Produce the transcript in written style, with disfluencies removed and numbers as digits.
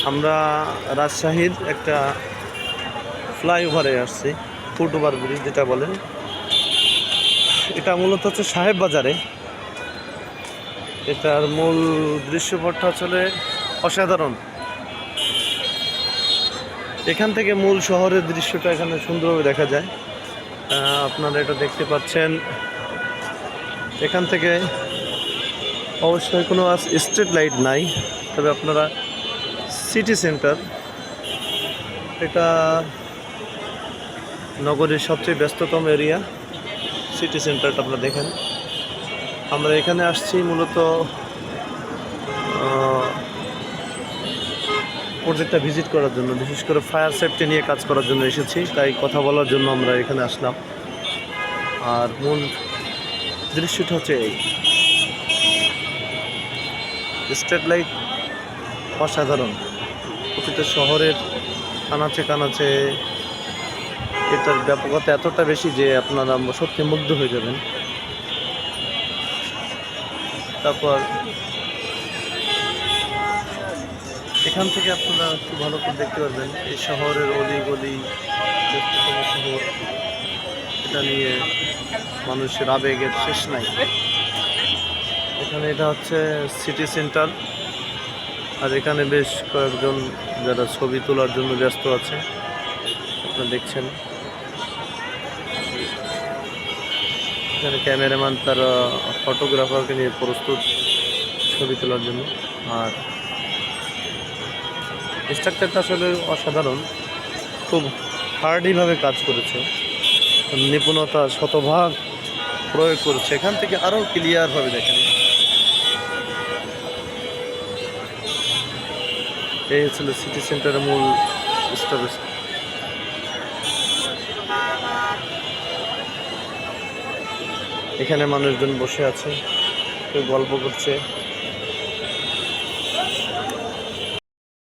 আমরা রাজশাহীর একটা ফ্লাইওভারে আসছি, ফুটওভার ব্রিজ যেটা বলেন। এটা মূলত হচ্ছে সাহেব বাজারে। এটার মূল দৃশ্যপটটা আসলে অসাধারণ। এখান থেকে মূল শহরের দৃশ্যটা এখানে সুন্দরভাবে দেখা যায়। আপনারা এটা দেখতে পাচ্ছেন। এখান থেকে অবশ্যই কোনো স্ট্রিট লাইট নাই, তবে আপনারা সিটি সেন্টার, এটা নগরীর সবচেয়ে ব্যস্ততম এরিয়া। সিটি সেন্টারটা আপনারা দেখেন। আমরা এখানে আসছি মূলত প্রজেক্টটা ভিজিট করার জন্য, বিশেষ করে ফায়ার সেফটি নিয়ে কাজ করার জন্য এসেছি, তাই কথা বলার জন্য আমরা এখানে আসলাম। আর মূল দৃশ্যটা হচ্ছে এই স্ট্রিট লাইট অসাধারণ। প্রতিটা শহরের কানাচে কানাচে এটার ব্যাপকতা এতটা বেশি যে আপনারা সত্যি মুগ্ধ হয়ে যাবেন। তারপর এখান থেকে আপনারা খুব ভালো করে দেখতে পারবেন এই শহরের অলি গলি, ব্যস্ততম শহর, এটা নিয়ে মানুষের আবেগের শেষ নাই। এখানে এটা হচ্ছে সিটি সেন্টার, আর এখানে বেশ কয়েকজন যারা ছবি তোলার জন্য ব্যস্ত আছে, আপনারা দেখছেন। এখানে ক্যামেরাম্যান তার ফটোগ্রাফারকে নিয়ে প্রস্তুত ছবি তোলার জন্য। আর স্ট্রাকচারটা আসলে অসাধারণ, খুব হার্ডিভাবে কাজ করেছে, নিপুণতা শতভাগ প্রয়োগ করেছে। এখান থেকে আরও ক্লিয়ারভাবে দেখেন। এই ছিল সিটি সেন্টারের মূল স্টপেজ। এখানে মানুষজন বসে আছে, কেউ গল্প করছে।